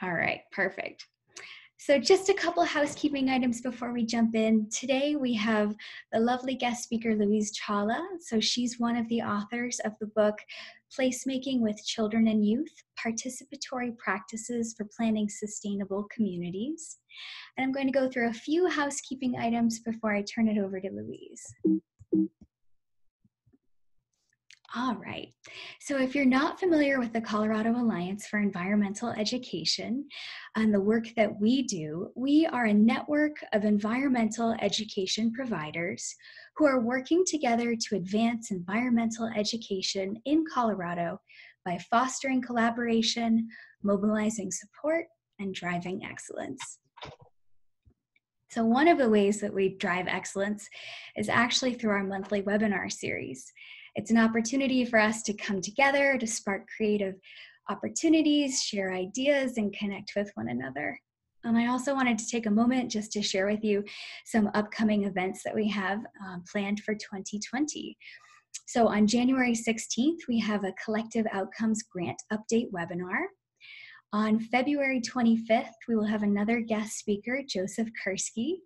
All right, perfect. So just a couple housekeeping items before we jump in. Today we have the lovely guest speaker, Louise Chala. So she's one of the authors of the book, Placemaking with Children and Youth, Participatory Practices for Planning Sustainable Communities. And I'm going to go through a few housekeeping items before I turn it over to Louise. All right, so if you're not familiar with the Colorado Alliance for Environmental Education and the work that we do, we are a network of environmental education providers who are working together to advance environmental education in Colorado by fostering collaboration, mobilizing support, and driving excellence. So one of the ways that we drive excellence is actually through our monthly webinar series. It's an opportunity for us to come together, to spark creative opportunities, share ideas, and connect with one another. And I also wanted to take a moment just to share with you some upcoming events that we have planned for 2020. So on January 16th, we have a Collective Outcomes Grant Update webinar. On February 25th, we will have another guest speaker, Joseph Kursky,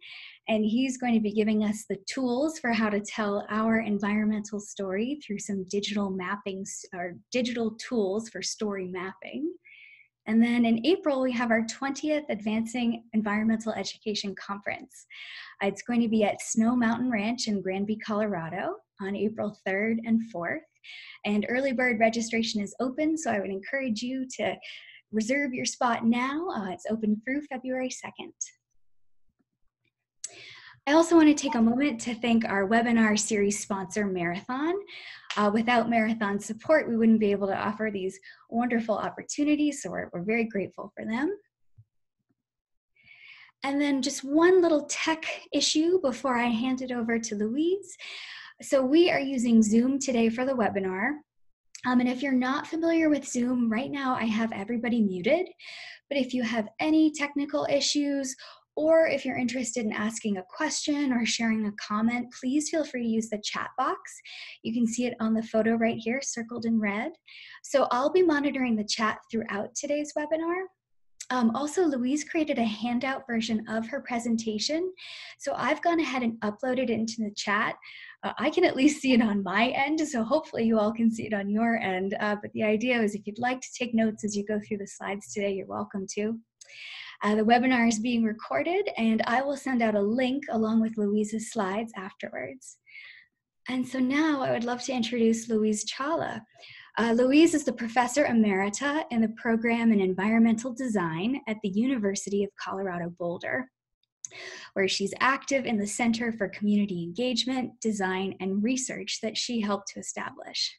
and he's going to be giving us the tools for how to tell our environmental story through some digital mappings or digital tools for story mapping. And then in April, we have our 20th Advancing Environmental Education Conference. It's going to be at Snow Mountain Ranch in Granby, Colorado on April 3rd and 4th. And early bird registration is open, so I would encourage you to reserve your spot now. It's open through February 2nd. I also want to take a moment to thank our webinar series sponsor, Marathon. Without Marathon support, we wouldn't be able to offer these wonderful opportunities, so we're very grateful for them. And then just one little tech issue before I hand it over to Louise. So we are using Zoom today for the webinar. And if you're not familiar with Zoom, right now I have everybody muted, but if you have any technical issues or if you're interested in asking a question or sharing a comment, please feel free to use the chat box. You can see it on the photo right here, circled in red. So I'll be monitoring the chat throughout today's webinar. Also, Louise created a handout version of her presentation. So I've gone ahead and uploaded it into the chat. I can at least see it on my end, so hopefully you all can see it on your end. But the idea is if you'd like to take notes as you go through the slides today, you're welcome to. The webinar is being recorded, and I will send out a link along with Louise's slides afterwards. And so now I would love to introduce Louise Chala. Louise is the Professor Emerita in the program in Environmental Design at the University of Colorado Boulder, where she's active in the Center for Community Engagement, Design, and Research that she helped to establish.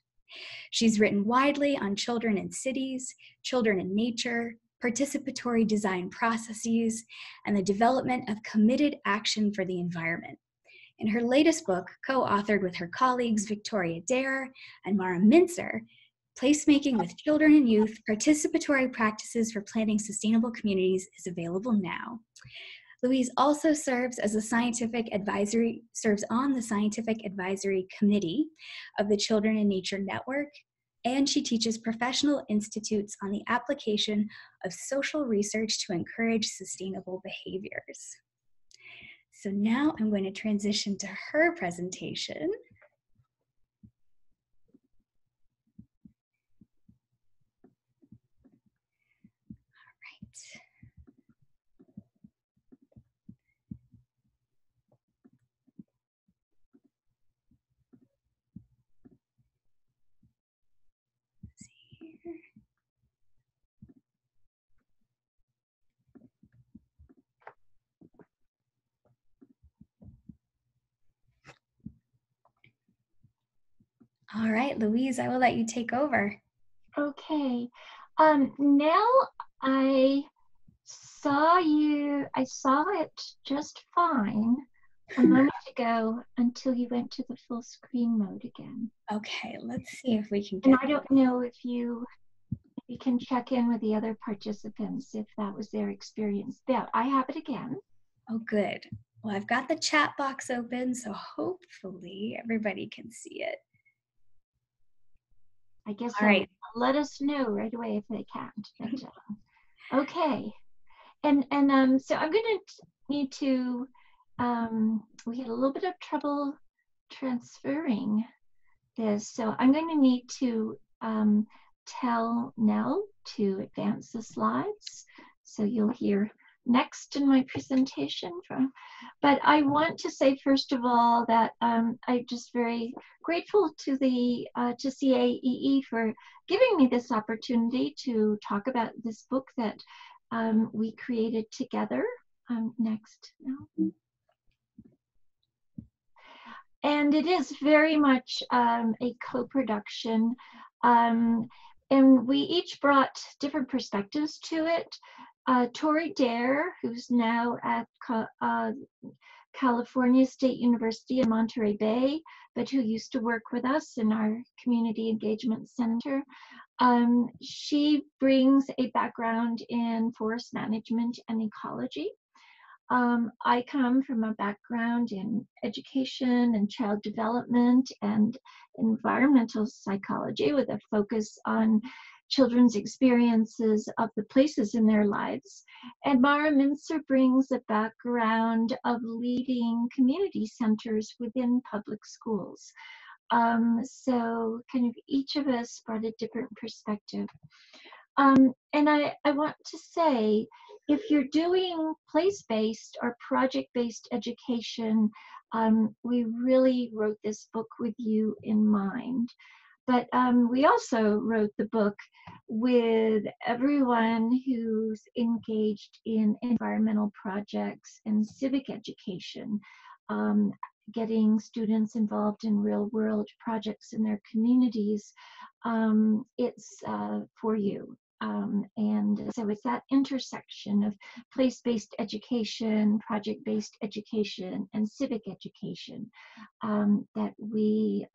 She's written widely on children in cities, children in nature, participatory design processes, and the development of committed action for the environment. In her latest book, co-authored with her colleagues Victoria Dare and Mara Mincer, Placemaking with Children and Youth, Participatory Practices for Planning Sustainable Communities is available now. Louise also serves on the Scientific Advisory Committee of the Children in Nature Network, and she teaches professional institutes on the application of social research to encourage sustainable behaviors. So now I'm going to transition to her presentation. All right, Louise, I will let you take over. Okay. Now I saw it just fine a moment ago until you went to the full screen mode again. Okay, let's see if we can get. And I don't know if you can check in with the other participants if that was their experience. Yeah, I have it again. Oh, good. Well, I've got the chat box open, so hopefully everybody can see it. I guess All right. let us know right away if they can't. Okay. So I'm going to need to, we had a little bit of trouble transferring this. So I'm going to need to tell Nell to advance the slides. So you'll hear next in my presentation. But I want to say, first of all, that I'm just very grateful to the to CAEE for giving me this opportunity to talk about this book that we created together. Next now. And it is very much a co-production. And we each brought different perspectives to it. Tori Dare, who's now at California State University in Monterey Bay, but who used to work with us in our Community Engagement Center. She brings a background in forest management and ecology. I come from a background in education and child development and environmental psychology with a focus on children's experiences of the places in their lives. And Mara Mincer brings a background of leading community centers within public schools. So kind of each of us brought a different perspective. And I want to say, if you're doing place-based or project-based education, we really wrote this book with you in mind. But we also wrote the book with everyone who's engaged in environmental projects and civic education, getting students involved in real-world projects in their communities. It's for you. And so it's that intersection of place-based education, project-based education, and civic education that we,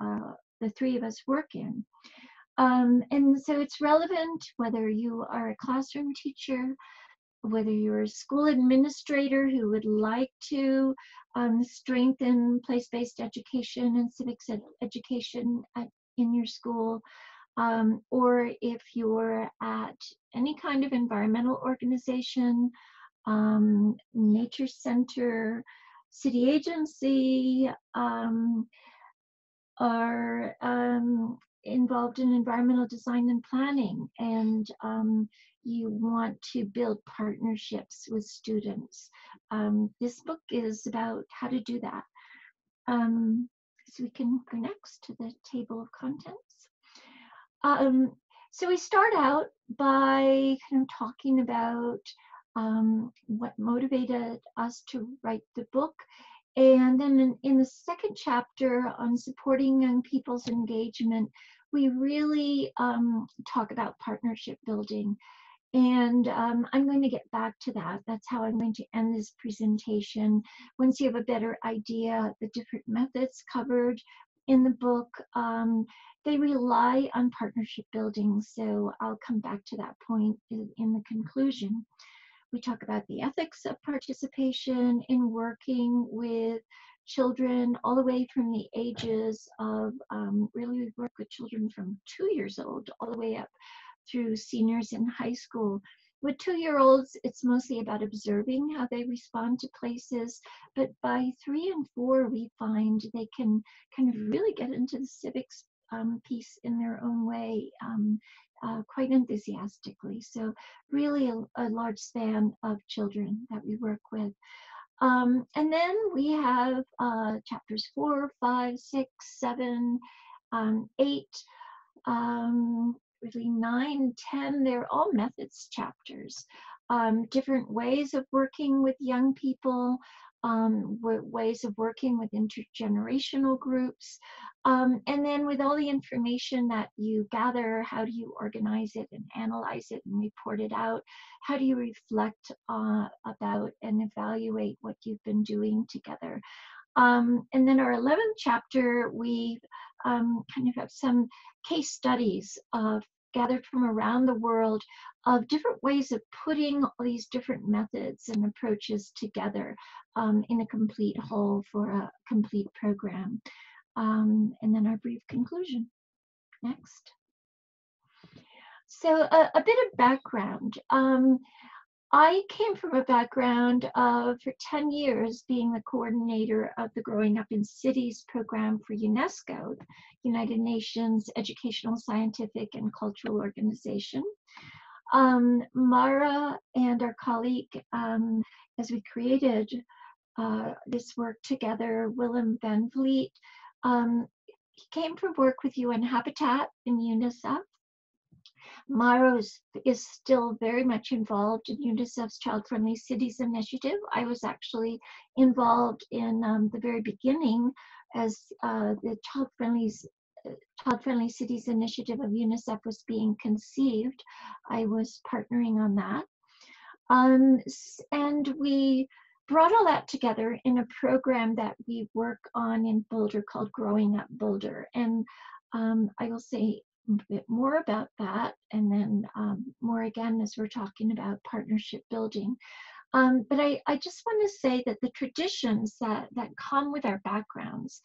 the three of us, work in. And so it's relevant whether you are a classroom teacher, whether you're a school administrator who would like to strengthen place-based education and civics education in your school, or if you're at any kind of environmental organization, nature center, city agency, are involved in environmental design and planning, and you want to build partnerships with students. This book is about how to do that. So we can go next to the table of contents. So we start out by kind of talking about what motivated us to write the book. And then in the second chapter on supporting young people's engagement, we really talk about partnership building. And I'm going to get back to that. That's how I'm going to end this presentation. Once you have a better idea of the different methods covered in the book, they rely on partnership building. So I'll come back to that point in the conclusion. We talk about the ethics of participation in working with children all the way from the ages of, really we work with children from 2 years old all the way up through seniors in high school. With 2-year-olds, it's mostly about observing how they respond to places, but by 3 and 4, we find they can kind of really get into the civics piece in their own way, quite enthusiastically. So really a large span of children that we work with. And then we have chapters 4, 5, 6, 7, 8, really 9, 10, they're all methods chapters. Different ways of working with young people, ways of working with intergenerational groups, and then with all the information that you gather, how do you organize it and analyze it and report it out? How do you reflect about and evaluate what you've been doing together? And then our 11th chapter, we kind of have some case studies gathered from around the world of different ways of putting all these different methods and approaches together in a complete whole for a complete program. And then our brief conclusion. Next. So a bit of background. I came from a background of, for 10 years, being the coordinator of the Growing Up in Cities program for UNESCO, United Nations Educational, Scientific, and Cultural Organization. Mara and our colleague, as we created this work together, Willem van Vliet, he came from work with UN Habitat and UNICEF. Mara is still very much involved in UNICEF's Child Friendly Cities initiative. I was actually involved in the very beginning as the Child Friendly Cities initiative of UNICEF was being conceived. I was partnering on that. And we brought all that together in a program that we work on in Boulder called Growing Up Boulder. And I will say a bit more about that, and then more again as we're talking about partnership building. But I just want to say that the traditions that come with our backgrounds,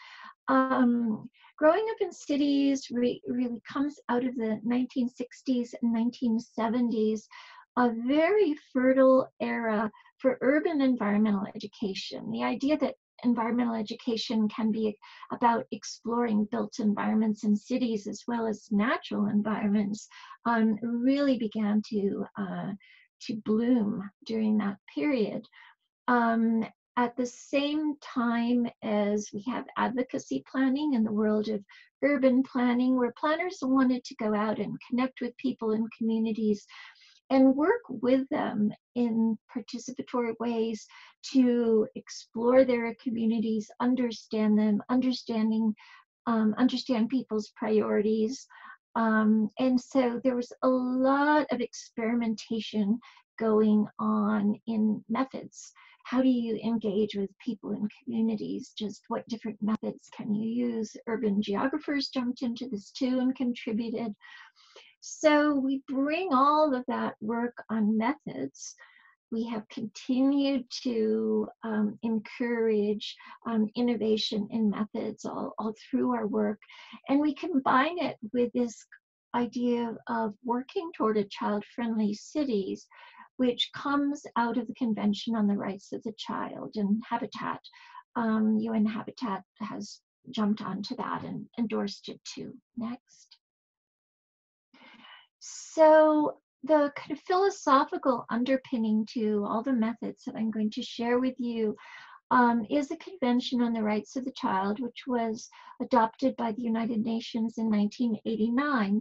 growing up in cities really comes out of the 1960s and 1970s, a very fertile era for urban environmental education. The idea that environmental education can be about exploring built environments in cities as well as natural environments really began to bloom during that period. At the same time as we have advocacy planning in the world of urban planning, where planners wanted to go out and connect with people in communities and work with them in participatory ways to explore their communities, understand them, understand people's priorities. And so there was a lot of experimentation going on in methods. How do you engage with people in communities? Just what different methods can you use? Urban geographers jumped into this too and contributed. So we bring all of that work on methods. We have continued to encourage innovation in methods all through our work. And we combine it with this idea of working toward a child-friendly cities, which comes out of the Convention on the Rights of the Child and Habitat. UN Habitat has jumped onto that and endorsed it too. Next. So the kind of philosophical underpinning to all the methods that I'm going to share with you is the Convention on the Rights of the Child, which was adopted by the United Nations in 1989.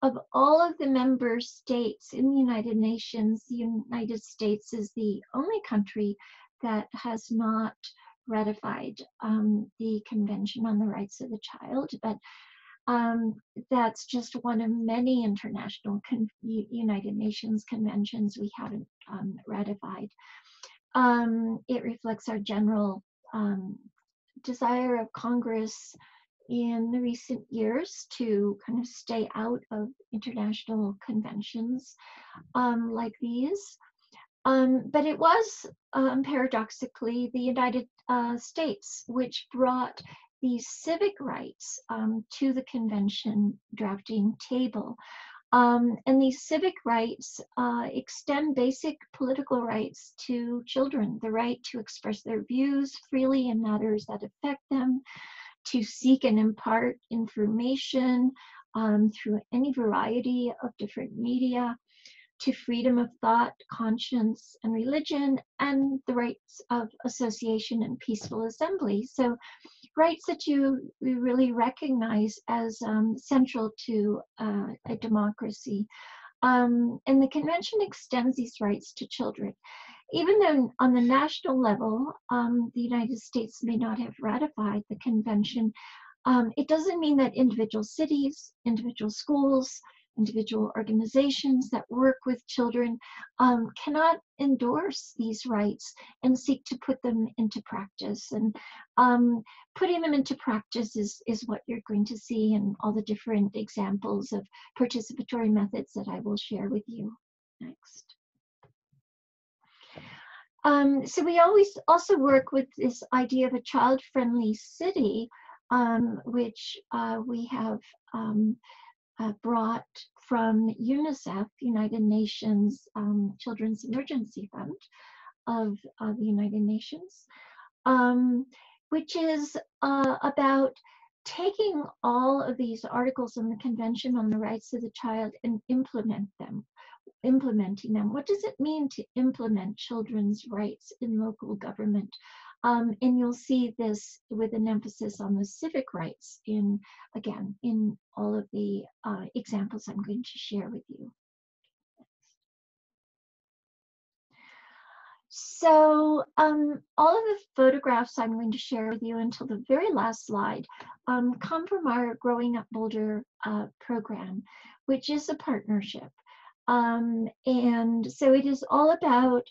Of all of the member states in the United Nations, the United States is the only country that has not ratified the Convention on the Rights of the Child, but that's just one of many international United Nations conventions we haven't ratified. It reflects our general desire of Congress in the recent years to kind of stay out of international conventions like these. But it was paradoxically the United States which brought these civic rights to the convention drafting table. And these civic rights extend basic political rights to children, the right to express their views freely in matters that affect them, to seek and impart information through any variety of different media, to freedom of thought, conscience, and religion, and the rights of association and peaceful assembly. So rights that we really recognize as central to a democracy. And the convention extends these rights to children. Even though on the national level, the United States may not have ratified the convention, it doesn't mean that individual cities, individual schools, individual organizations that work with children cannot endorse these rights and seek to put them into practice. And putting them into practice is what you're going to see in all the different examples of participatory methods that I will share with you. Next. So we always also work with this idea of a child-friendly city, which we have brought from UNICEF, United Nations Children's Emergency Fund of the United Nations, which is about taking all of these articles in the Convention on the Rights of the Child and implementing them. What does it mean to implement children's rights in local government? And you'll see this with an emphasis on the civic rights in all of the examples I'm going to share with you. So all of the photographs I'm going to share with you until the very last slide come from our Growing Up Boulder program, which is a partnership. And so it is all about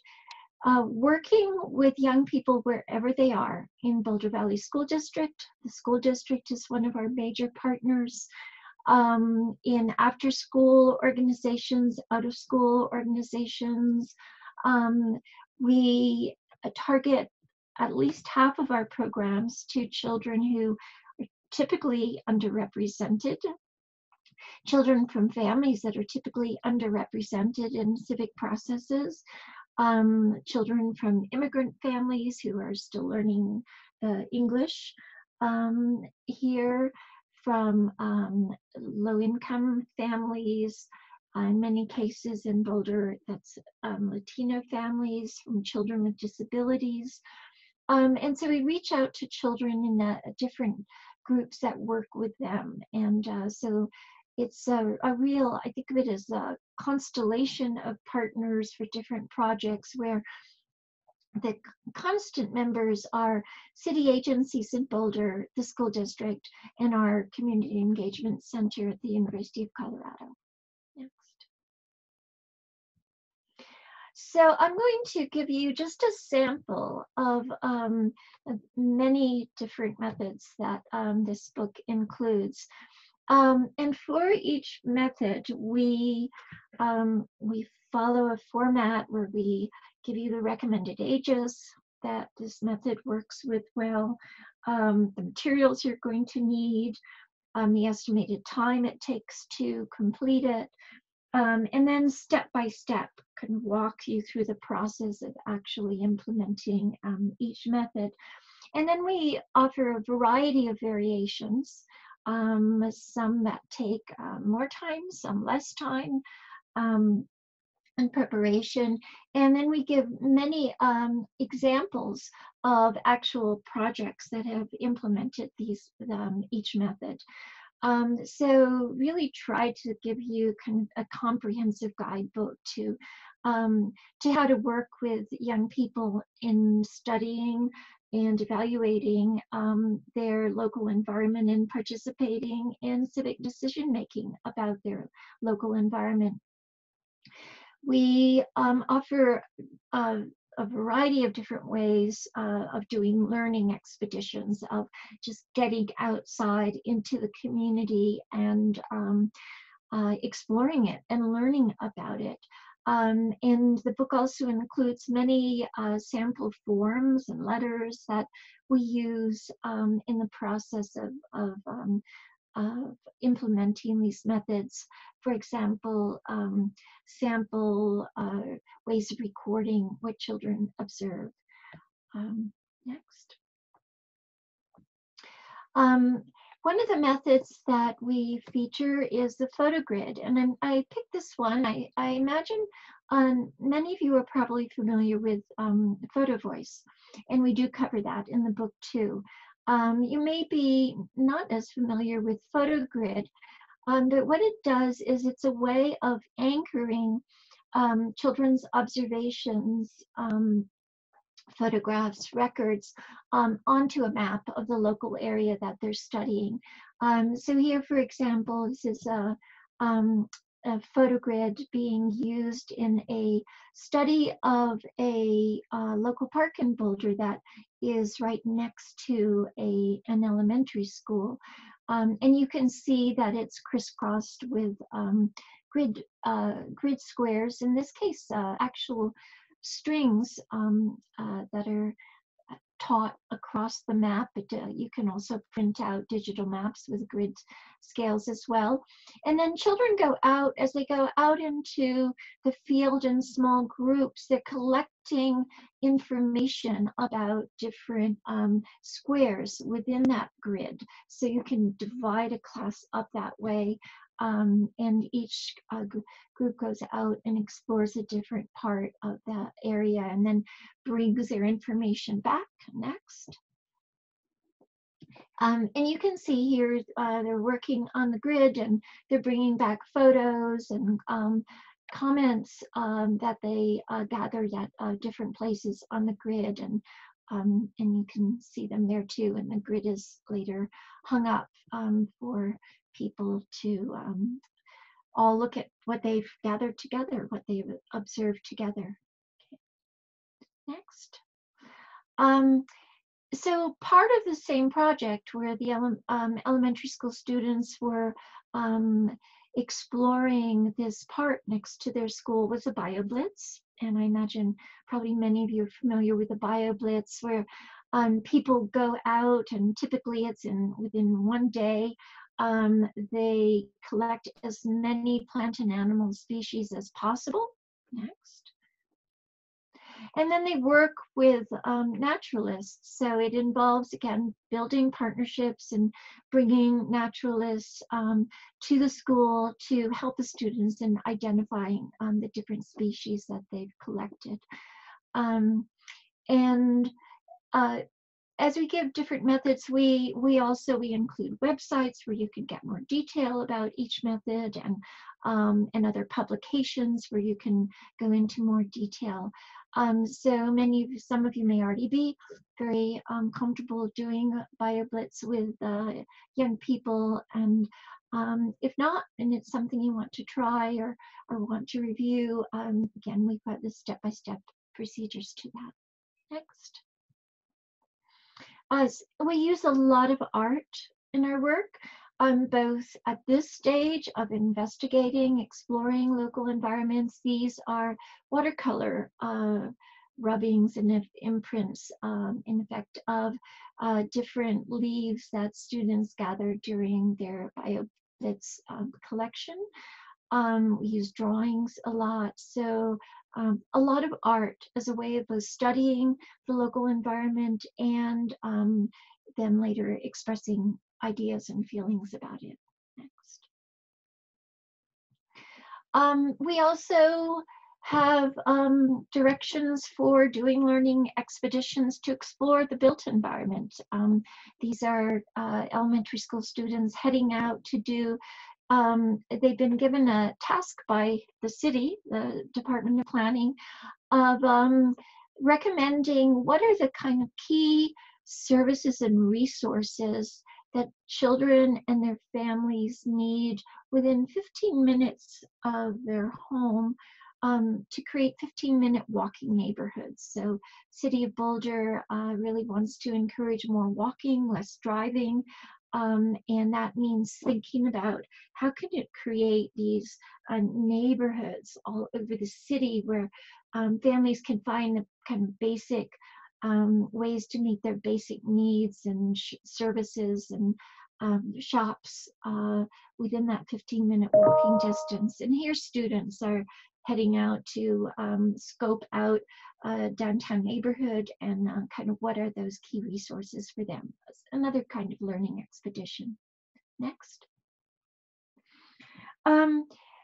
working with young people wherever they are in Boulder Valley School District. The school district is one of our major partners. In after-school organizations, out-of-school organizations. We target at least half of our programs to children who are typically underrepresented, children from families that are typically underrepresented in civic processes, children from immigrant families who are still learning English here, from low-income families, in many cases in Boulder, that's Latino families, from children with disabilities. And so we reach out to children in different groups that work with them. And so it's a real, I think of it as a constellation of partners for different projects where the constant members are city agencies in Boulder, the school district, and our community engagement center at the University of Colorado. Next. So I'm going to give you just a sample of many different methods that this book includes. And for each method, we follow a format where we give you the recommended ages that this method works with well, the materials you're going to need, the estimated time it takes to complete it, and then step by step can walk you through the process of actually implementing each method. And then we offer a variety of variations, some that take more time, some less time in preparation. And then we give many examples of actual projects that have implemented these each method. So really try to give you kind of a comprehensive guidebook to how to work with young people in studying and evaluating their local environment and participating in civic decision making about their local environment. We offer a variety of different ways of doing learning expeditions, of just getting outside into the community and exploring it and learning about it. And the book also includes many sample forms and letters that we use in the process of implementing these methods. For example, sample ways of recording what children observe. Next. One of the methods that we feature is the photo grid, and I picked this one. I imagine many of you are probably familiar with photo voice, and we do cover that in the book too. You may be not as familiar with photo grid, but what it does is it's a way of anchoring children's observations, photographs, records onto a map of the local area that they're studying. So here, for example, this is a photo grid being used in a study of a local park in Boulder that is right next to an elementary school. And you can see that it's crisscrossed with grid squares, in this case, actual strings that are taught across the map. You can also print out digital maps with grid scales as well. And then children go out, as they go out into the field in small groups, they're collecting information about different squares within that grid. So you can divide a class up that way. And each group goes out and explores a different part of that area and then brings their information back. Next. And you can see here they're working on the grid and they're bringing back photos and comments that they gathered at different places on the grid, and you can see them there too. And the grid is later hung up for people to all look at what they've gathered together, what they've observed together. Okay. Next. So part of the same project where the elementary school students were exploring this park next to their school was a BioBlitz. And I imagine probably many of you are familiar with the BioBlitz, where people go out, and typically it's within one day. They collect as many plant and animal species as possible. Next. And then they work with naturalists. So it involves, again, building partnerships and bringing naturalists to the school to help the students in identifying the different species that they've collected. As we give different methods, we include websites where you can get more detail about each method, and other publications where you can go into more detail. So some of you may already be very comfortable doing BioBlitz with young people, and if not, and it's something you want to try or want to review, again, we've got the step-by-step procedures to that. Next. We use a lot of art in our work, both at this stage of investigating, exploring local environments. These are watercolor rubbings and imprints, in effect, of different leaves that students gathered during their BioBlitz collection. We use drawings a lot, so a lot of art as a way of both studying the local environment and then later expressing ideas and feelings about it. Next. We also have directions for doing learning expeditions to explore the built environment. These are elementary school students heading out to do they've been given a task by the city, the Department of Planning, of recommending what are the kind of key services and resources that children and their families need within 15 minutes of their home to create 15-minute walking neighborhoods. So City of Boulder really wants to encourage more walking, less driving. And that means thinking about how can it create these neighborhoods all over the city where families can find the kind of basic ways to meet their basic needs and services and shops within that 15-minute walking distance. And here students are heading out to scope out a downtown neighborhood and kind of what are those key resources for them. Another kind of learning expedition. Next.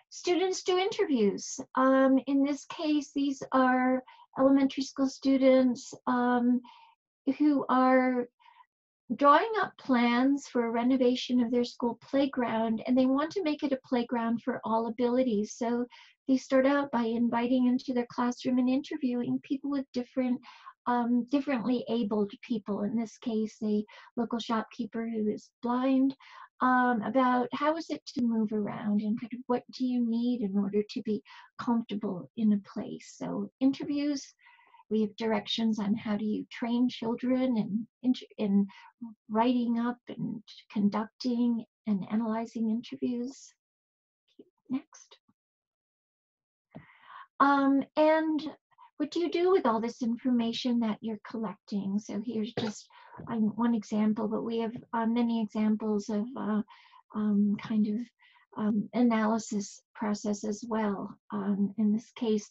Students do interviews. In this case, these are elementary school students who are drawing up plans for a renovation of their school playground, and they want to make it a playground for all abilities. So they start out by inviting into their classroom and interviewing people with differently abled people. In this case, a local shopkeeper who is blind, about how is it to move around and kind of what do you need in order to be comfortable in a place. So interviews. We have directions on how do you train children in writing up and conducting and analyzing interviews. Next. And what do you do with all this information that you're collecting? So here's just one example, but we have many examples of kind of analysis process as well. In this case,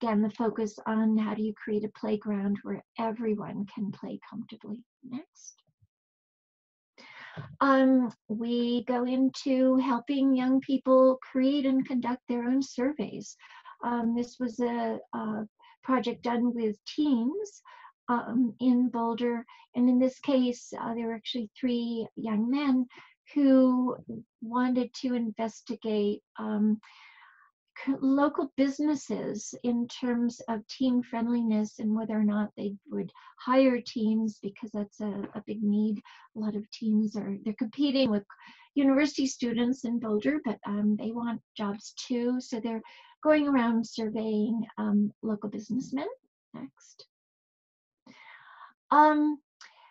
again, the focus on how do you create a playground where everyone can play comfortably. Next. We go into helping young people create and conduct their own surveys. This was a project done with teens in Boulder, and in this case, there were actually 3 young men who wanted to investigate local businesses in terms of teen friendliness and whether or not they would hire teens, because that's a big need. A lot of teens they're competing with university students in Boulder, but they want jobs too. So they're going around surveying local businessmen. Next.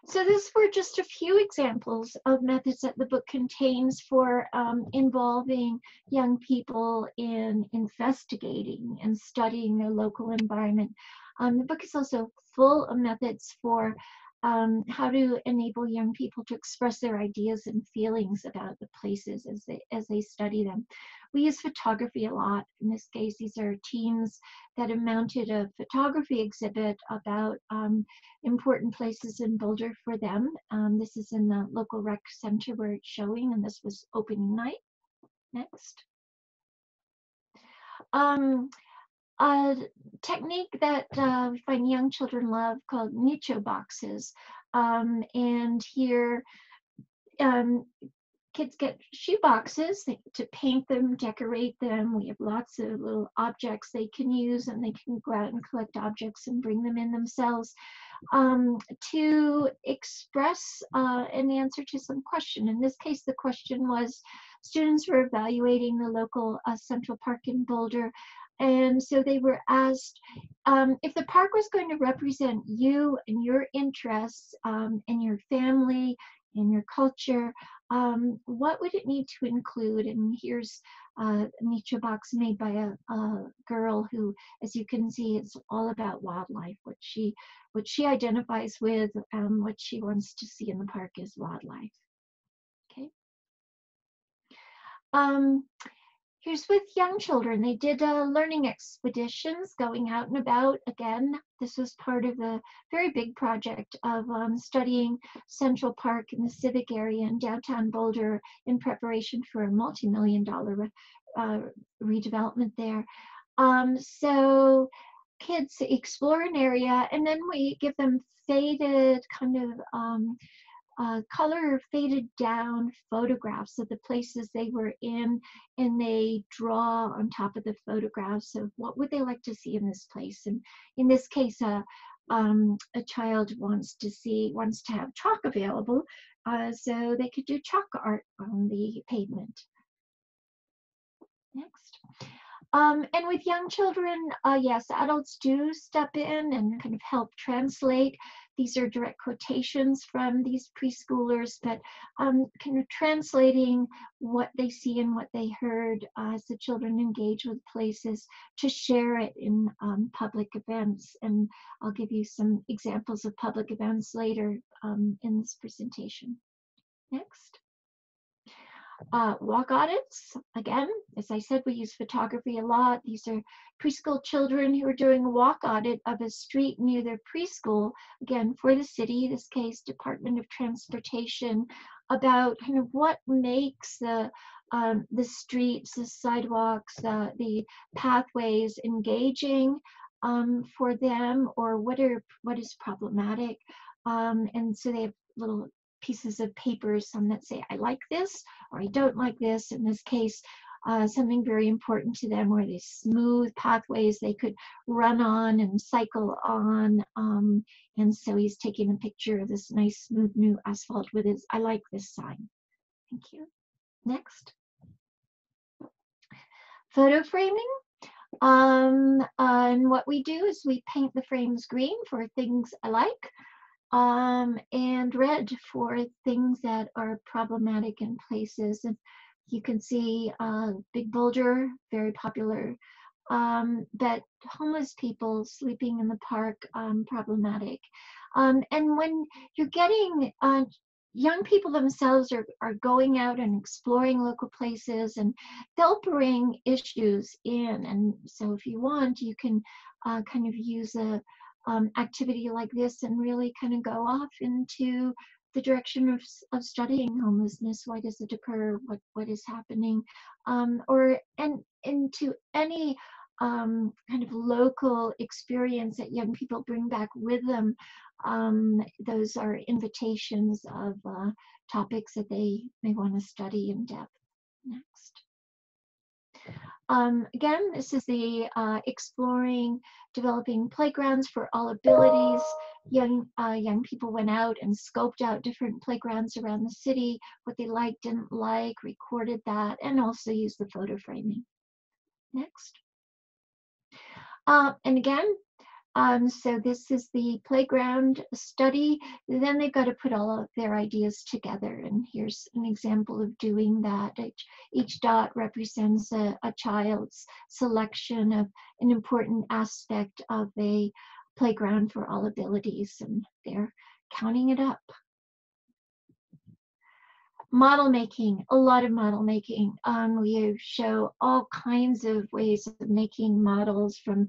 So these were just a few examples of methods that the book contains for involving young people in investigating and studying their local environment. The book is also full of methods for how to enable young people to express their ideas and feelings about the places as they study them. We use photography a lot. In this case, these are teams that have mounted a photography exhibit about important places in Boulder for them. This is in the local rec center where it's showing, and this was opening night. Next. A technique that we find young children love called Nietzsche Boxes. And here, kids get shoe boxes to paint them, decorate them. We have lots of little objects they can use, and they can go out and collect objects and bring them in themselves to express an answer to some question. In this case, the question was, students were evaluating the local Central Park in Boulder. And so they were asked, if the park was going to represent you and your interests and your family and your culture, what would it need to include? And here's a Nietzsche box made by a girl who, as you can see, is all about wildlife. What she identifies with, what she wants to see in the park is wildlife. Okay. Here's with young children. They did learning expeditions, going out and about. Again, this was part of a very big project of studying Central Park in the Civic area in downtown Boulder in preparation for a multi-million-dollar redevelopment there. So kids explore an area, and then we give them faded kind of color faded down photographs of the places they were in, and they draw on top of the photographs of what would they like to see in this place. And in this case, a child wants to have chalk available, so they could do chalk art on the pavement. Next. And with young children, yes, adults do step in and kind of help translate. These are direct quotations from these preschoolers, but kind of translating what they see and what they heard as the children engage with places to share it in public events. And I'll give you some examples of public events later in this presentation. Next. Walk audits, again, as I said, we use photography a lot. These are preschool children who are doing a walk audit of a street near their preschool, again, for the city, in this case, Department of Transportation, about kind of what makes the streets, the sidewalks, the pathways engaging for them, or what is problematic. And so they have little pieces of paper, some that say, I like this, or I don't like this. In this case, something very important to them were these smooth pathways they could run on and cycle on. And so he's taking a picture of this nice, smooth, new asphalt with his, I like this sign. Thank you. Next. Photo framing. And what we do is we paint the frames green for things I like, and red for things that are problematic in places. And you can see Big Boulder, very popular but homeless people sleeping in the park, problematic. And when you're getting young people themselves are going out and exploring local places, and they'll bring issues in. And so if you want, you can kind of use a activity like this and really kind of go off into the direction of studying homelessness. Why does it occur? What is happening? And into any kind of local experience that young people bring back with them. Those are invitations of topics that they may want to study in depth. Next. Again, this is the exploring, developing playgrounds for all abilities. Young people went out and scoped out different playgrounds around the city, what they liked, didn't like, recorded that, and also used the photo framing. Next. And again, so this is the playground study. Then they've got to put all of their ideas together. And here's an example of doing that. Each dot represents a child's selection of an important aspect of a playground for all abilities, and they're counting it up. Model making, a lot of model making. We show all kinds of ways of making models, from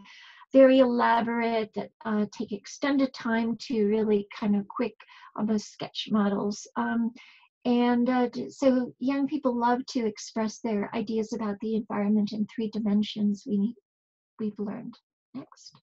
very elaborate that take extended time to really kind of quick, almost sketch models. So young people love to express their ideas about the environment in 3 dimensions we've learned. Next.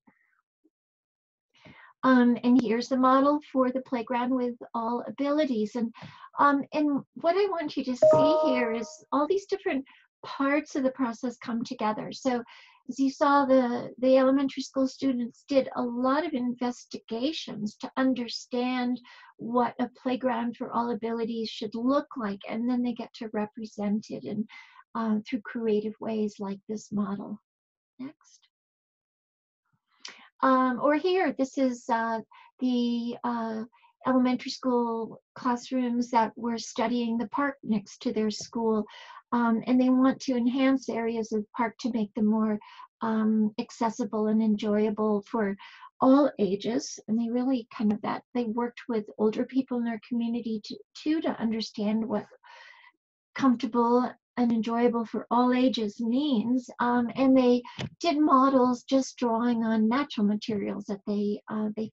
And here's the model for the playground with all abilities. And what I want you to see here is all these different parts of the process come together. So as you saw, the elementary school students did a lot of investigations to understand what a playground for all abilities should look like, and then they get to represent it in, through creative ways like this model. Next. Or here, this is the elementary school classrooms that were studying the park next to their school. And they want to enhance areas of the park to make them more accessible and enjoyable for all ages. And they really kind of they worked with older people in their community to understand what comfortable and enjoyable for all ages means, and they did models just drawing on natural materials that they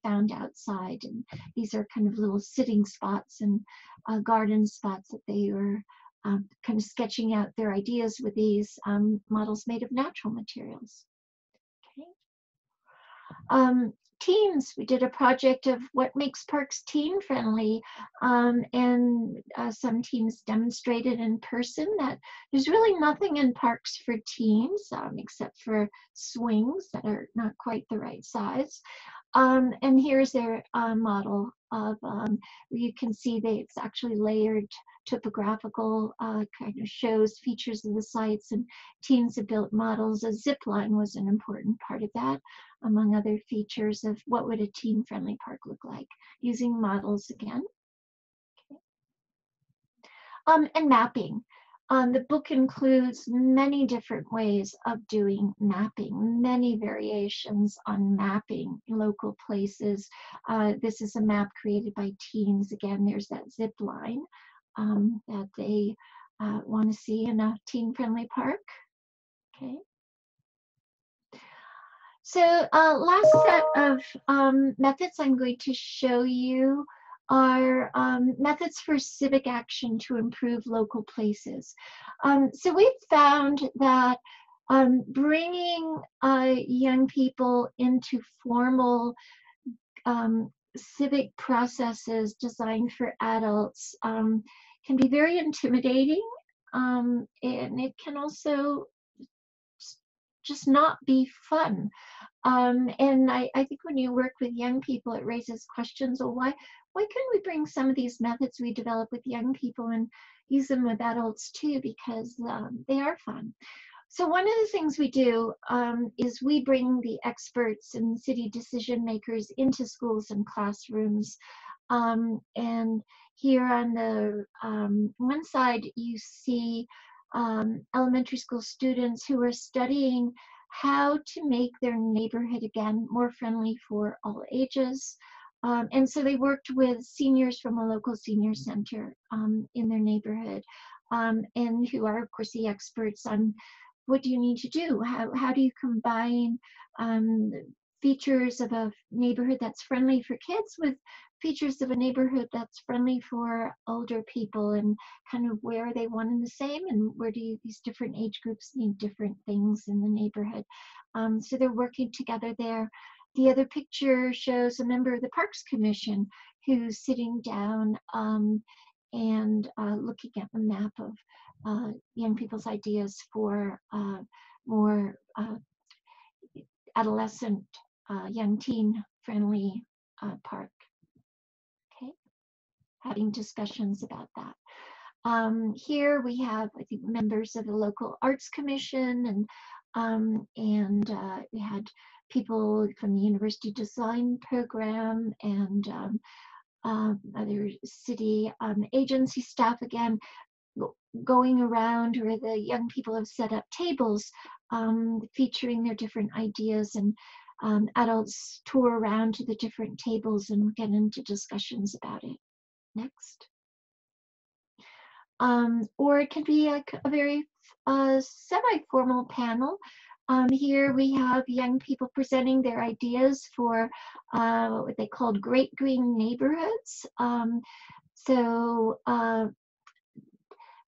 found outside, and these are kind of little sitting spots and garden spots that they were kind of sketching out their ideas with these models made of natural materials. Okay. Teens, we did a project of what makes parks teen friendly, and some teens demonstrated in person that there's really nothing in parks for teens except for swings that are not quite the right size. And here's their model of, you can see that it's actually layered topographical, kind of shows features of the sites, and teens have built models. A zip line was an important part of that, among other features of what would a teen-friendly park look like, using models again. Okay. And mapping. The book includes many different ways of doing mapping, many variations on mapping local places. This is a map created by teens. Again, there's that zip line that they want to see in a teen-friendly park. Okay. So last set of methods I'm going to show you are methods for civic action to improve local places. So we've found that bringing young people into formal civic processes designed for adults can be very intimidating, and it can also just not be fun. And I think when you work with young people, it raises questions. Well, why couldn't we bring some of these methods we develop with young people and use them with adults too? Because they are fun. So one of the things we do is we bring the experts and city decision makers into schools and classrooms. And here on the one side, you see elementary school students who are studying how to make their neighborhood, again, more friendly for all ages. And so they worked with seniors from a local senior center in their neighborhood, and who are, of course, the experts on what do you need to do? How do you combine features of a neighborhood that's friendly for kids with features of a neighborhood that's friendly for older people, and kind of where are they one and the same, and where do these different age groups need different things in the neighborhood. So they're working together there. The other picture shows a member of the Parks Commission who's sitting down and looking at the map of young people's ideas for more adolescent, young teen friendly park. Okay, having discussions about that. Here we have, I think, members of the local arts commission, and we had people from the university design program, and other city agency staff, again, going around where the young people have set up tables featuring their different ideas, and adults tour around to the different tables and get into discussions about it. Next. Or it can be like a very semi-formal panel. Here we have young people presenting their ideas for what they called Great Green Neighborhoods. So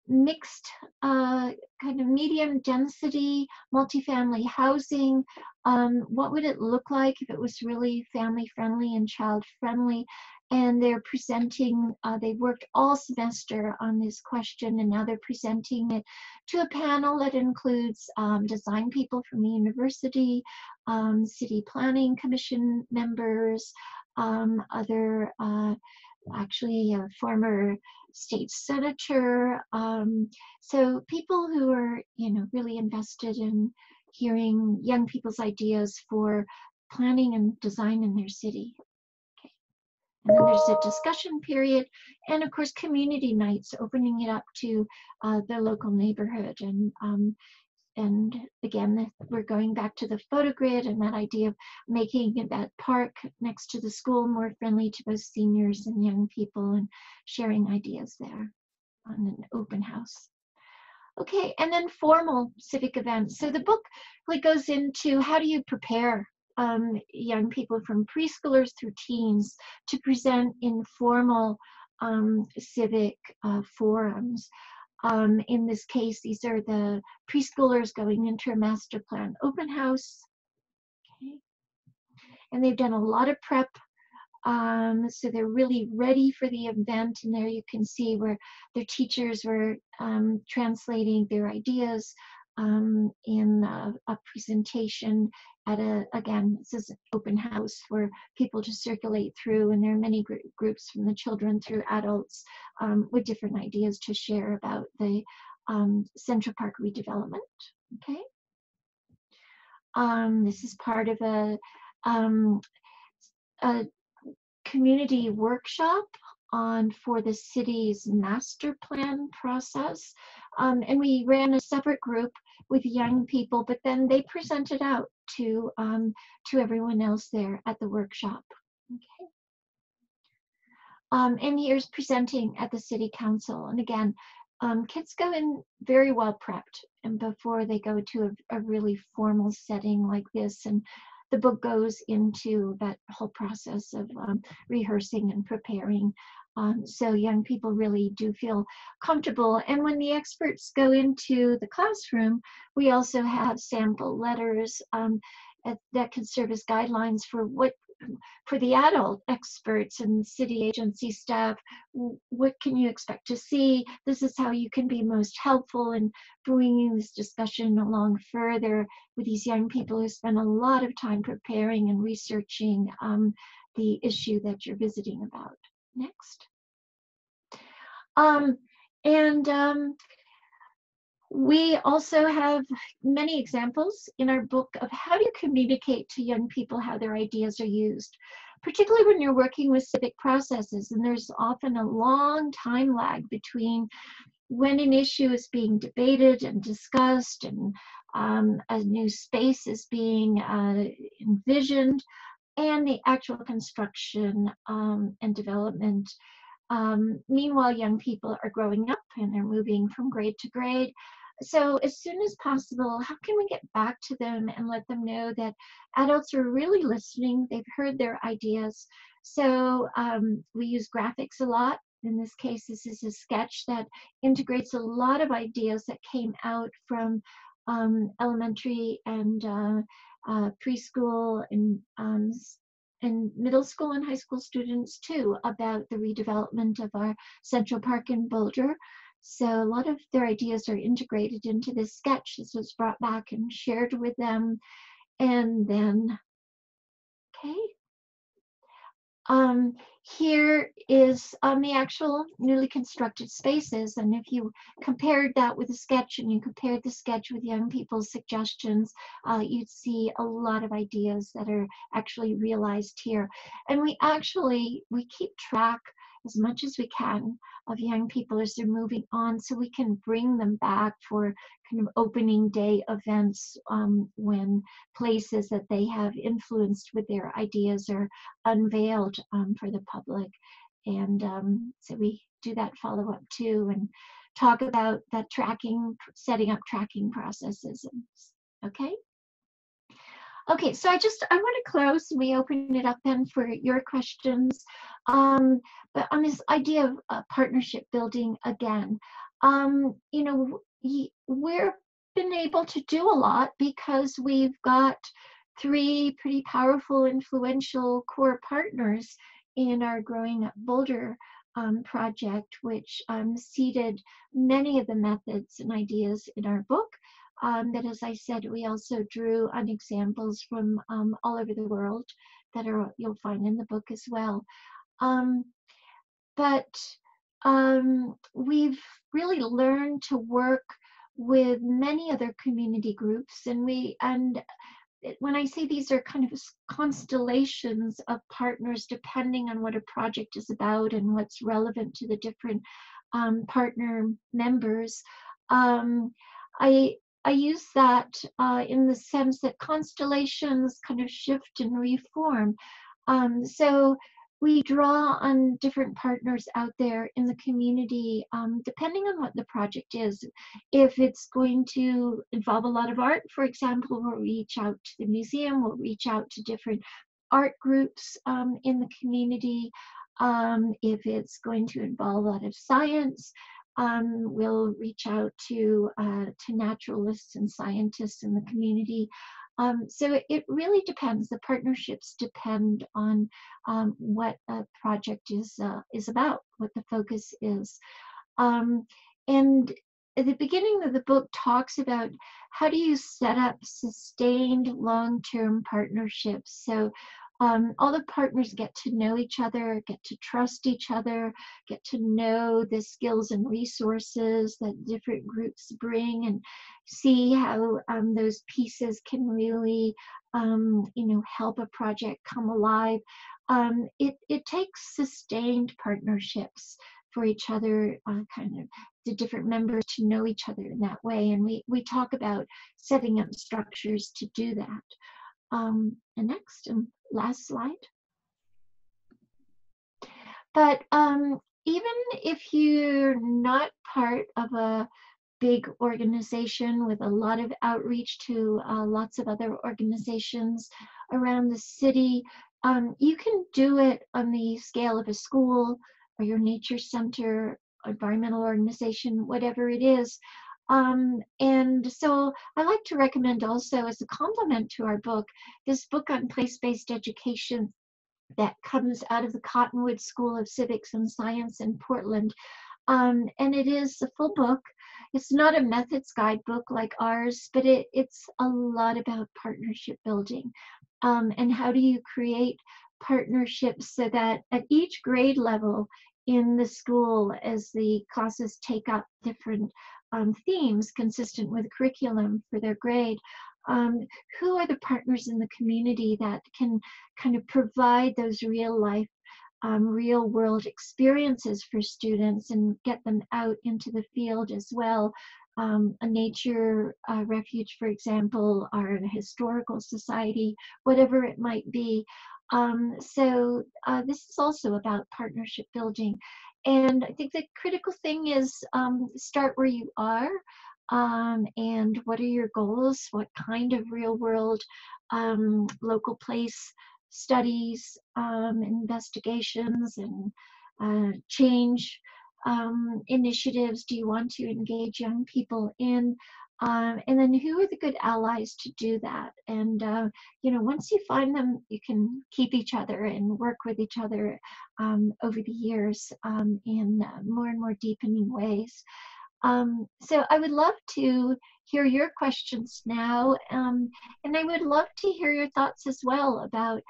mixed kind of medium density multifamily housing. What would it look like if it was really family friendly and child friendly? And they're presenting, they worked all semester on this question, and now they're presenting it to a panel that includes design people from the university, city planning commission members, other actually a former state senator. So people who are, really invested in hearing young people's ideas for planning and design in their city. Okay. And then there's a discussion period, and of course community nights, opening it up to the local neighborhood. And again, we're going back to the photo grid and that idea of making that park next to the school more friendly to both seniors and young people, and sharing ideas there on an open house. Okay, and then formal civic events. So the book really goes into how do you prepare young people from preschoolers through teens to present in formal civic forums. In this case, these are the preschoolers going into a master plan open house. Okay. And they've done a lot of prep. So they're really ready for the event. And there you can see where their teachers were translating their ideas in a presentation at again, this is an open house for people to circulate through, and there are many groups from the children through adults with different ideas to share about the Central Park redevelopment. Okay. This is part of a community workshop for the city's master plan process. And we ran a separate group with young people, but then they presented out to everyone else there at the workshop. Okay. And here's presenting at the city council. And again, kids go in very well prepped, and before they go to a really formal setting like this. And the book goes into that whole process of rehearsing and preparing. So young people really do feel comfortable. And when the experts go into the classroom, we also have sample letters that can serve as guidelines for the adult experts and city agency staff. What can you expect to see? This is how you can be most helpful in bringing this discussion along further with these young people who spend a lot of time preparing and researching the issue that you're visiting about. Next. We also have many examples in our book of how do you communicate to young people how their ideas are used, particularly when you're working with civic processes. And there's often a long time lag between when an issue is being debated and discussed and a new space is being envisioned, and the actual construction and development. Meanwhile, young people are growing up and they're moving from grade to grade. So as soon as possible, how can we get back to them and let them know that adults are really listening? They've heard their ideas. So we use graphics a lot. In this case, this is a sketch that integrates a lot of ideas that came out from elementary and preschool and middle school and high school students too, about the redevelopment of our Central Park in Boulder. So a lot of their ideas are integrated into this sketch. This was brought back and shared with them. And then, okay. Here is the actual newly constructed spaces. And if you compared that with a sketch and you compared the sketch with young people's suggestions, you'd see a lot of ideas that are actually realized here. And we keep track as much as we can of young people as they're moving on, so we can bring them back for kind of opening day events when places that they have influenced with their ideas are unveiled for the public. And so we do that follow-up too, and talk about that tracking, setting up tracking processes. Okay. Okay, so I want to close. We open it up then for your questions. But on this idea of partnership building again, you know, we've been able to do a lot because we've got 3 pretty powerful, influential core partners in our Growing Up Boulder project, which seeded many of the methods and ideas in our book. That, as I said, we also drew on examples from all over the world that you'll find in the book as well. But we've really learned to work with many other community groups, and when I say these are kind of constellations of partners, depending on what a project is about and what's relevant to the different partner members, I use that in the sense that constellations kind of shift and reform. So we draw on different partners out there in the community, depending on what the project is. If it's going to involve a lot of art, for example, we'll reach out to the museum, we'll reach out to different art groups in the community. If it's going to involve a lot of science, we'll reach out to naturalists and scientists in the community. So it really depends. The partnerships depend on what a project is about, what the focus is. And at the beginning of the book talks about how do you set up sustained long-term partnerships. So all the partners get to know each other, get to trust each other, get to know the skills and resources that different groups bring, and see how those pieces can really, help a project come alive. It takes sustained partnerships for each other, kind of the different members to know each other in that way. And we talk about setting up structures to do that. And next and last slide. But even if you're not part of a big organization with a lot of outreach to lots of other organizations around the city, you can do it on the scale of a school or your nature center, environmental organization, whatever it is. And so I like to recommend also, as a complement to our book, this book on place-based education that comes out of the Cottonwood School of Civics and Science in Portland. And it is a full book. It's not a methods guidebook like ours, but it's a lot about partnership building. And how do you create partnerships so that at each grade level in the school, as the classes take up different themes consistent with curriculum for their grade, who are the partners in the community that can kind of provide those real life, real world experiences for students and get them out into the field as well, a nature refuge, for example, or a historical society, whatever it might be. So this is also about partnership building. And I think the critical thing is start where you are, and what are your goals? What kind of real world local place studies, investigations, and change initiatives do you want to engage young people in? And then who are the good allies to do that? And once you find them, you can keep each other and work with each other over the years in more and more deepening ways. So I would love to hear your questions now, and I would love to hear your thoughts as well about,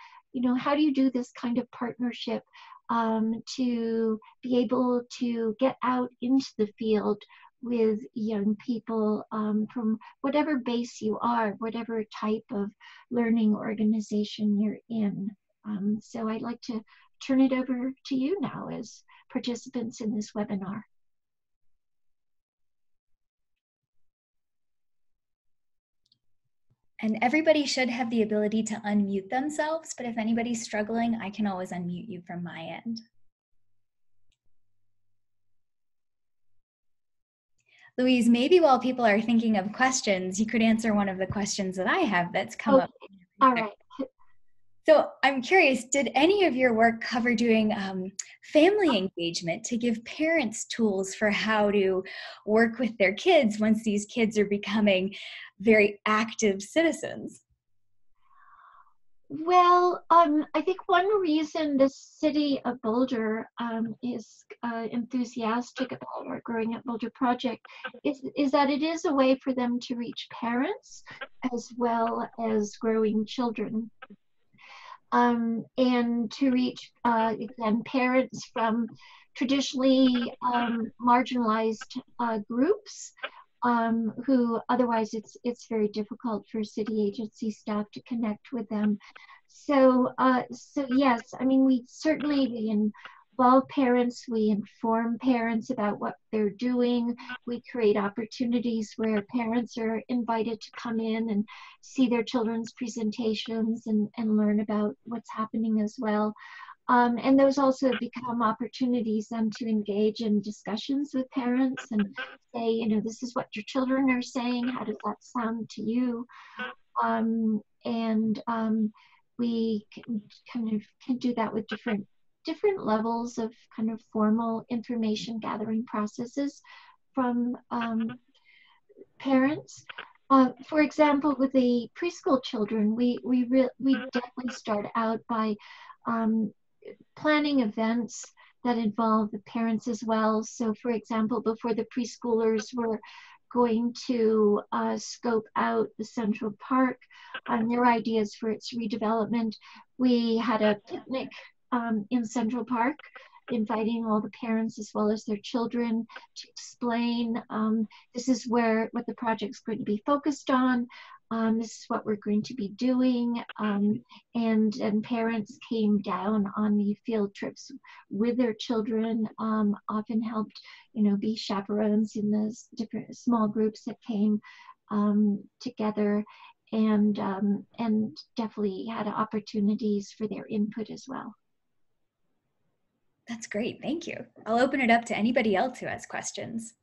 how do you do this kind of partnership to be able to get out into the field with young people from whatever base you are, whatever type of learning organization you're in. So I'd like to turn it over to you now as participants in this webinar. And everybody should have the ability to unmute themselves, but if anybody's struggling, I can always unmute you from my end. Louise, maybe while people are thinking of questions, you could answer one of the questions that I have that's come up. All right. So I'm curious, did any of your work cover doing family engagement to give parents tools for how to work with their kids once these kids are becoming very active citizens? Well, I think one reason the city of Boulder is enthusiastic about our Growing Up Boulder project is that it is a way for them to reach parents as well as growing children. And to reach, again, parents from traditionally marginalized groups who otherwise it's very difficult for city agency staff to connect with them. So yes, I mean, we involve parents, we inform parents about what they're doing, we create opportunities where parents are invited to come in and see their children's presentations and learn about what's happening as well. And those also become opportunities then to engage in discussions with parents and say, this is what your children are saying. How does that sound to you? We can do that with different levels of kind of formal information gathering processes from parents. For example, with the preschool children, we definitely start out by planning events that involve the parents as well. So for example, before the preschoolers were going to scope out the Central Park and their ideas for its redevelopment, we had a picnic in Central Park, inviting all the parents as well as their children to explain this is what the project's going to be focused on. This is what we're going to be doing, and parents came down on the field trips with their children, often helped, be chaperones in the different small groups that came together, and definitely had opportunities for their input as well. That's great, thank you. I'll open it up to anybody else who has questions.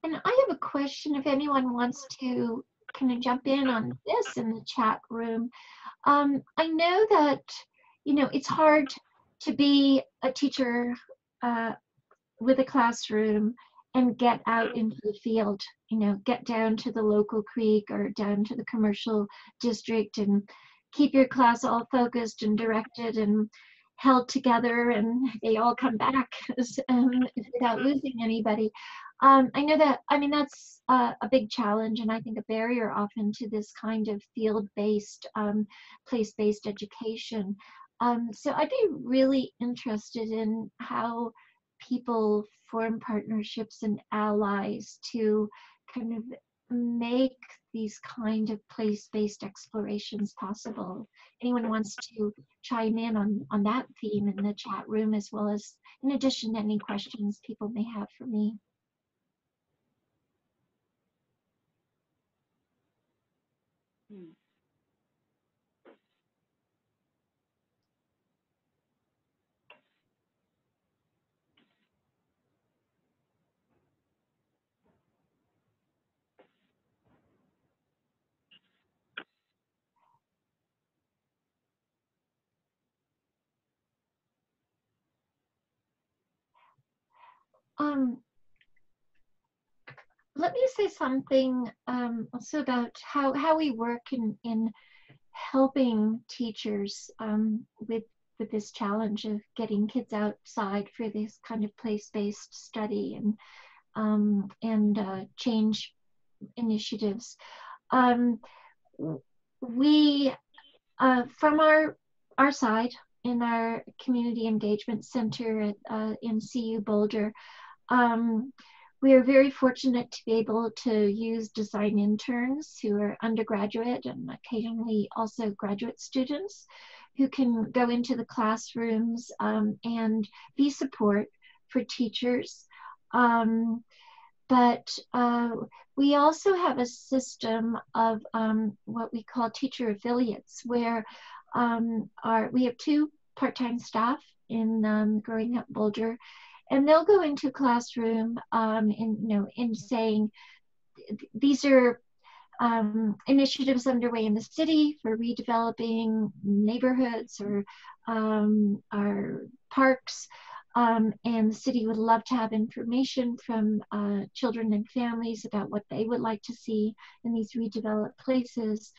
And I have a question if anyone wants to kind of jump in on this in the chat room. I know that, it's hard to be a teacher with a classroom and get out into the field, get down to the local creek or down to the commercial district and keep your class all focused and directed and held together, and they all come back without losing anybody. I know that, that's a big challenge, and I think a barrier often to this kind of field-based, place-based education. So I'd be really interested in how people form partnerships and allies to kind of make these kind of place-based explorations possible. Anyone wants to chime in on that theme in the chat room, as well as in addition to any questions people may have for me. Let me say something also about how we work in helping teachers with this challenge of getting kids outside for this kind of place-based study and change initiatives. We from our side in our community engagement center at, in CU Boulder, we are very fortunate to be able to use design interns who are undergraduate and occasionally also graduate students who can go into the classrooms and be support for teachers. But we also have a system of what we call teacher affiliates, where we have 2 part-time staff in Growing Up Boulder, and they'll go into a classroom in saying, these are initiatives underway in the city for redeveloping neighborhoods or our parks. And the city would love to have information from children and families about what they would like to see in these redeveloped places.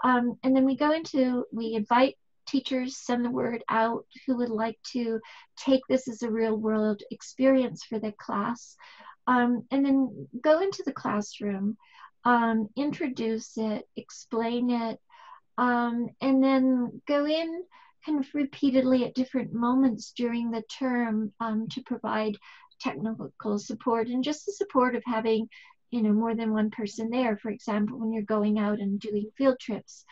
And then we invite teachers, send the word out who would like to take this as a real world experience for their class. And then go into the classroom, introduce it, explain it, and then go in kind of repeatedly at different moments during the term to provide technical support and just the support of having, more than one person there, for example, when you're going out and doing field trips.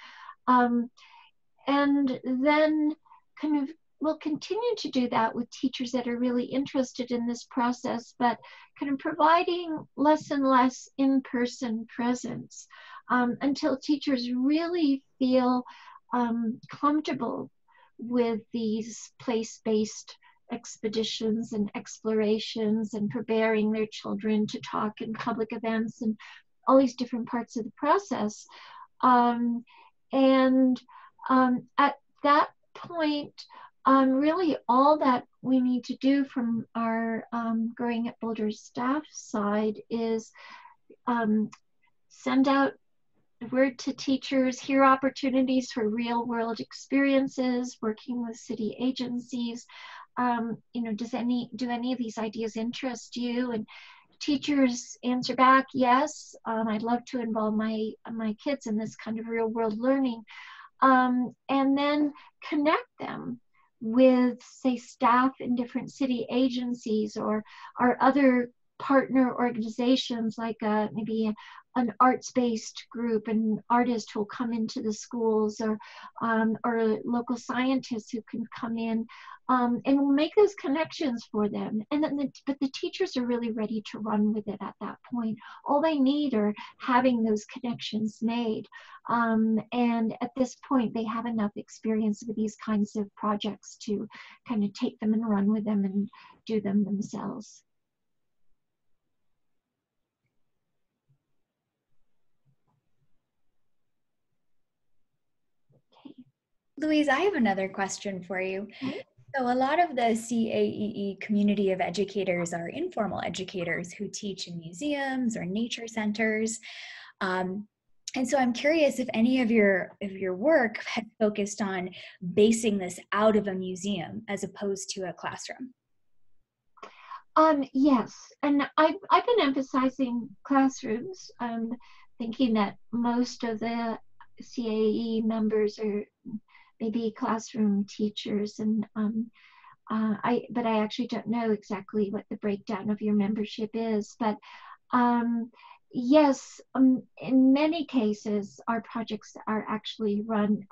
And then kind of we'll continue to do that with teachers that are really interested in this process, but kind of providing less and less in-person presence until teachers really feel comfortable with these place-based expeditions and explorations and preparing their children to talk in public events and all these different parts of the process. At that point, really all that we need to do from our Growing Up Boulder staff side is send out word to teachers, hear opportunities for real world experiences, working with city agencies. Do any of these ideas interest you? And teachers answer back, yes, I'd love to involve my kids in this kind of real world learning. And then connect them with, say, staff in different city agencies or other partner organizations, like maybe an arts-based group, an artist who will come into the schools, or local scientists who can come in, and we'll make those connections for them. And then, but the teachers are really ready to run with it at that point. All they need are having those connections made. And at this point, they have enough experience with these kinds of projects to kind of take them and run with them and do them themselves. Louise, I have another question for you. Okay. So a lot of the CAEE community of educators are informal educators who teach in museums or nature centers. And so I'm curious if any of your work has focused on basing this out of a museum as opposed to a classroom. Yes, and I've been emphasizing classrooms, thinking that most of the CAE members are maybe classroom teachers, and but I actually don't know exactly what the breakdown of your membership is. But Yes, in many cases, our projects are actually run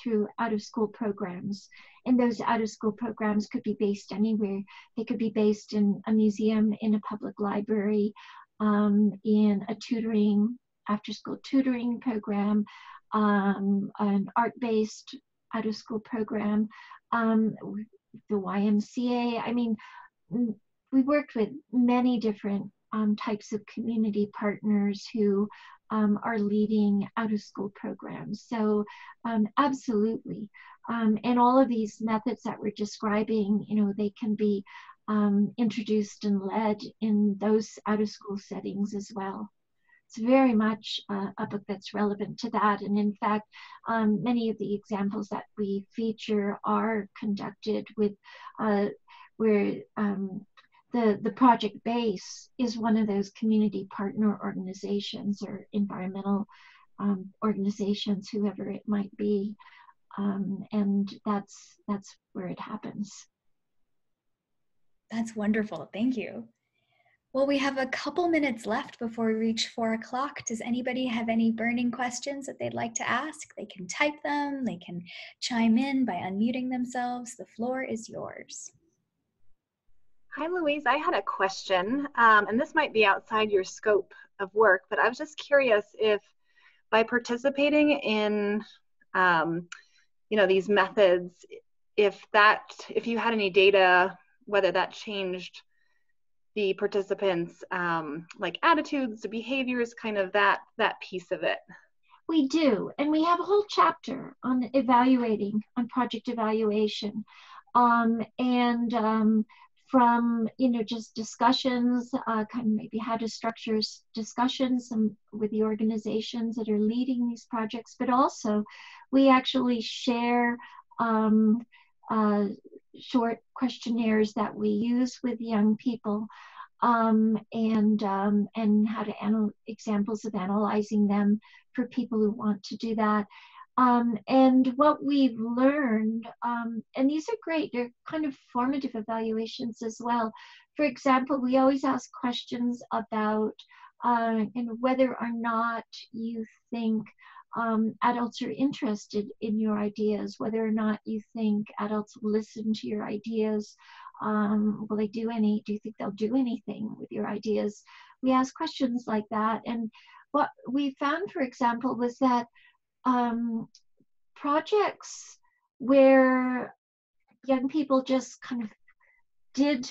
through out-of-school programs, and those out-of-school programs could be based anywhere. They could be based in a museum, in a public library, in a after-school tutoring program, an art-based out-of-school program, um, the YMCA. I mean, we worked with many different types of community partners who are leading out of school programs. So absolutely. And all of these methods that we're describing, they can be introduced and led in those out of school settings as well. It's very much a book that's relevant to that. And in fact, many of the examples that we feature are conducted with where the project base is one of those community partner organizations or environmental organizations, whoever it might be. And that's where it happens. That's wonderful. Thank you. Well, we have a couple minutes left before we reach 4 o'clock. Does anybody have any burning questions that they'd like to ask? They can type them. They can chime in by unmuting themselves. The floor is yours. Hi, Louise. I had a question, and this might be outside your scope of work, but I was just curious if by participating in, these methods, if you had any data, whether that changed the participants' like attitudes, behaviors, kind of that piece of it. We do, and we have a whole chapter on project evaluation, from just discussions, kind of maybe how to structure discussions with the organizations that are leading these projects, but also we actually share short questionnaires that we use with young people, and how to examples of analyzing them for people who want to do that. And what we've learned, and these are great, they're kind of formative evaluations as well. For example, we always ask questions about whether or not you think adults are interested in your ideas, whether or not you think adults will listen to your ideas. Do you think they'll do anything with your ideas? We ask questions like that. And what we found, for example, was that projects where young people just kind of did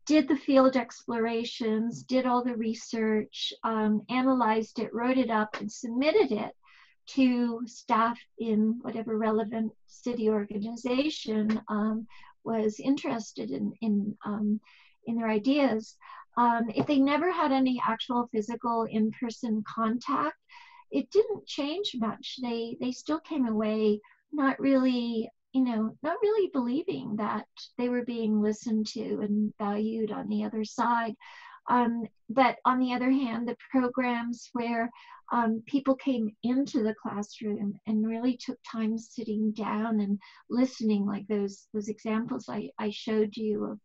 the field explorations, did all the research, analyzed it, wrote it up, and submitted it to staff in whatever relevant city organization was interested in their ideas. If they never had any actual physical in-person contact, it didn't change much. They still came away not really believing that they were being listened to and valued on the other side. But on the other hand, the programs where people came into the classroom and really took time sitting down and listening, like those examples I showed you of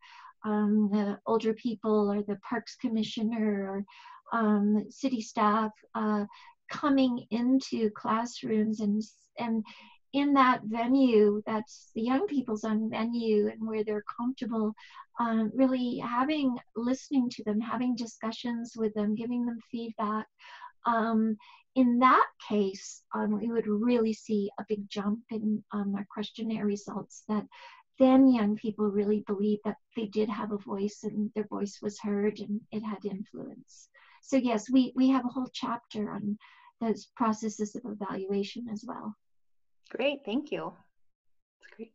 the older people or the parks commissioner or city staff coming into classrooms and in that venue, that's the young people's own venue, and where they're comfortable, really listening to them, having discussions with them, giving them feedback. In that case, we would really see a big jump in our questionnaire results, that then young people really believed that they did have a voice and their voice was heard and it had influence. So yes, we have a whole chapter on those processes of evaluation as well. Great, thank you. That's great.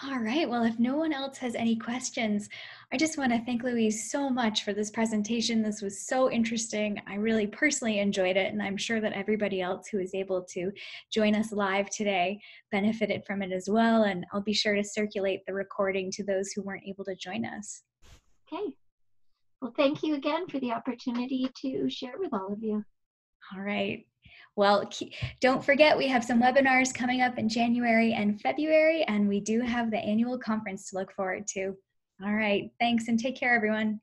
All right, well, if no one else has any questions, I just want to thank Louise so much for this presentation. This was so interesting. I really personally enjoyed it, and I'm sure that everybody else who was able to join us live today benefited from it as well, and I'll be sure to circulate the recording to those who weren't able to join us. Okay. Well, thank you again for the opportunity to share with all of you. All right. Well, don't forget, we have some webinars coming up in January and February, and we do have the annual conference to look forward to. All right. Thanks and take care, everyone.